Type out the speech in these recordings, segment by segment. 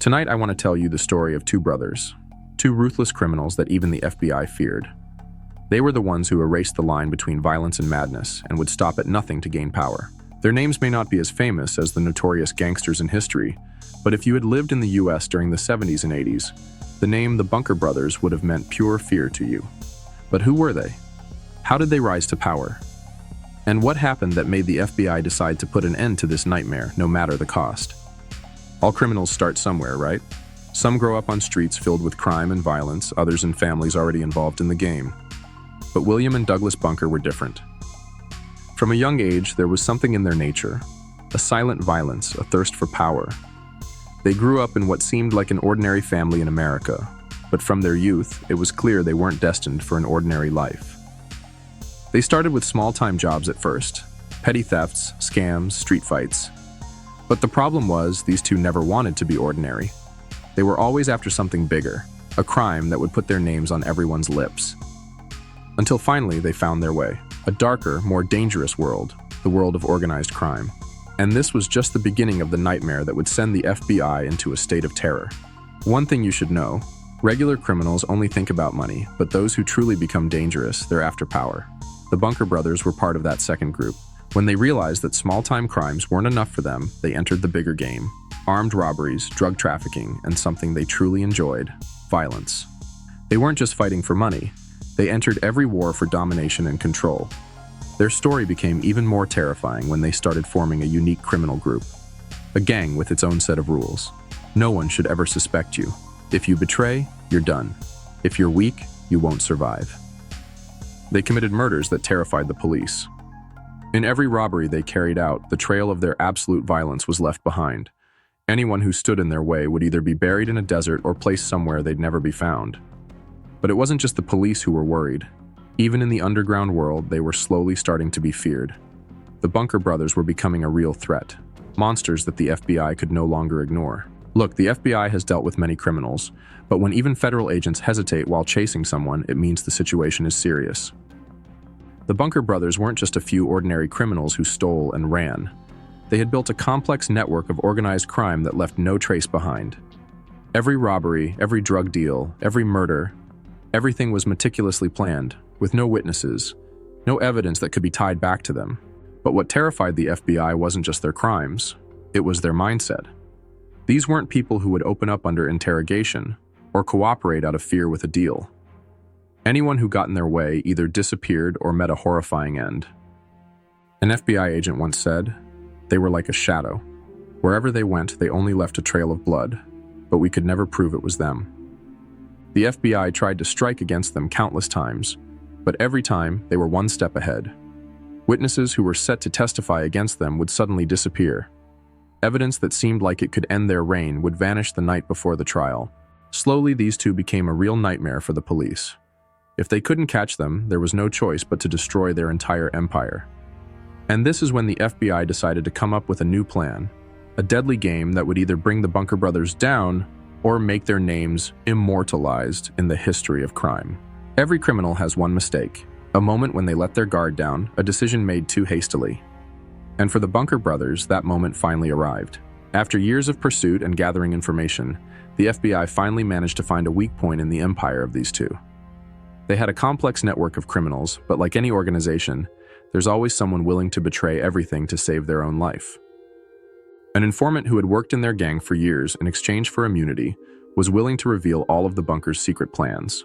Tonight I want to tell you the story of two brothers, two ruthless criminals that even the FBI feared. They were the ones who erased the line between violence and madness and would stop at nothing to gain power. Their names may not be as famous as the notorious gangsters in history, but if you had lived in the US during the 70s and 80s, the name the Bunker Brothers would have meant pure fear to you. But who were they? How did they rise to power? And what happened that made the FBI decide to put an end to this nightmare, no matter the cost? All criminals start somewhere, right? Some grow up on streets filled with crime and violence, others in families already involved in the game. But William and Douglas Bunker were different. From a young age, there was something in their nature, a silent violence, a thirst for power. They grew up in what seemed like an ordinary family in America, but from their youth, it was clear they weren't destined for an ordinary life. They started with small-time jobs at first, petty thefts, scams, street fights. But the problem was, these two never wanted to be ordinary. They were always after something bigger, a crime that would put their names on everyone's lips. Until finally, they found their way. A darker, more dangerous world, the world of organized crime. And this was just the beginning of the nightmare that would send the FBI into a state of terror. One thing you should know, regular criminals only think about money, but those who truly become dangerous, they're after power. The Bunker brothers were part of that second group. When they realized that small-time crimes weren't enough for them, they entered the bigger game. Armed robberies, drug trafficking, and something they truly enjoyed, violence. They weren't just fighting for money. They entered every war for domination and control. Their story became even more terrifying when they started forming a unique criminal group. A gang with its own set of rules. No one should ever suspect you. If you betray, you're done. If you're weak, you won't survive. They committed murders that terrified the police. In every robbery they carried out, the trail of their absolute violence was left behind. Anyone who stood in their way would either be buried in a desert or placed somewhere they'd never be found. But it wasn't just the police who were worried. Even in the underground world, they were slowly starting to be feared. The Bunker brothers were becoming a real threat, monsters that the FBI could no longer ignore. Look, the FBI has dealt with many criminals, but when even federal agents hesitate while chasing someone, it means the situation is serious. The Bunker brothers weren't just a few ordinary criminals who stole and ran. They had built a complex network of organized crime that left no trace behind. Every robbery, every drug deal, every murder, everything was meticulously planned, with no witnesses, no evidence that could be tied back to them. But what terrified the FBI wasn't just their crimes, it was their mindset. These weren't people who would open up under interrogation or cooperate out of fear with a deal. Anyone who got in their way either disappeared or met a horrifying end. An FBI agent once said, "They were like a shadow. Wherever they went, they only left a trail of blood, but we could never prove it was them." The FBI tried to strike against them countless times, but every time they were one step ahead. Witnesses who were set to testify against them would suddenly disappear. Evidence that seemed like it could end their reign would vanish the night before the trial. Slowly, these two became a real nightmare for the police. If they couldn't catch them, there was no choice but to destroy their entire empire. And this is when the FBI decided to come up with a new plan, a deadly game that would either bring the Bunker brothers down or make their names immortalized in the history of crime. Every criminal has one mistake, a moment when they let their guard down, a decision made too hastily. And for the Bunker brothers, that moment finally arrived. After years of pursuit and gathering information, the FBI finally managed to find a weak point in the empire of these two. They had a complex network of criminals, but like any organization, there's always someone willing to betray everything to save their own life. An informant who had worked in their gang for years in exchange for immunity was willing to reveal all of the Bunker's secret plans.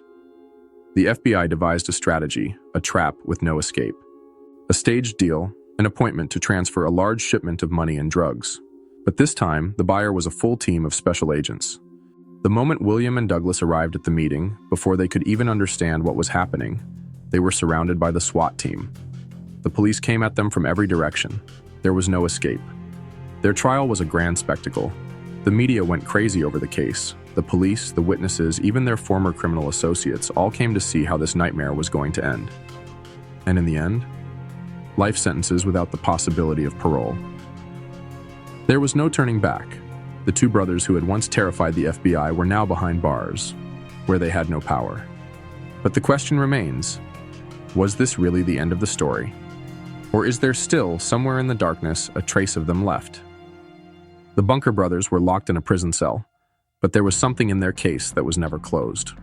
The FBI devised a strategy, a trap with no escape. A staged deal, an appointment to transfer a large shipment of money and drugs. But this time, the buyer was a full team of special agents. The moment William and Douglas arrived at the meeting, before they could even understand what was happening, they were surrounded by the SWAT team. The police came at them from every direction. There was no escape. Their trial was a grand spectacle. The media went crazy over the case. The police, the witnesses, even their former criminal associates all came to see how this nightmare was going to end. And in the end, life sentences without the possibility of parole. There was no turning back. The two brothers who had once terrified the FBI were now behind bars, where they had no power. But the question remains, was this really the end of the story? Or is there still, somewhere in the darkness, a trace of them left? The Bunker brothers were locked in a prison cell, But there was something in their case that was never closed.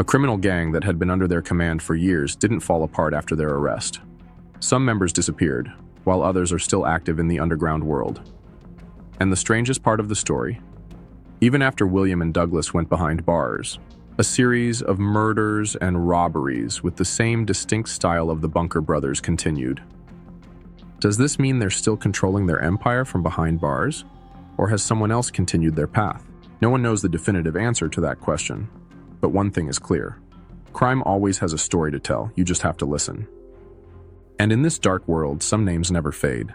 A criminal gang that had been under their command for years didn't fall apart after their arrest. Some members disappeared, while others are still active in the underground world. And the strangest part of the story, even after William and Douglas went behind bars, a series of murders and robberies with the same distinct style of the Bunker brothers continued. Does this mean they're still controlling their empire from behind bars? Or has someone else continued their path? No one knows the definitive answer to that question. But one thing is clear. Crime always has a story to tell, you just have to listen. And in this dark world, some names never fade.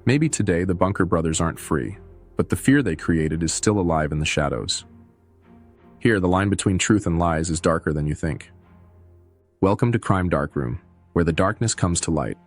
Maybe today the Bunker brothers aren't free, but the fear they created is still alive in the shadows. Here, the line between truth and lies is darker than you think. Welcome to Crime Darkroom, where the darkness comes to light.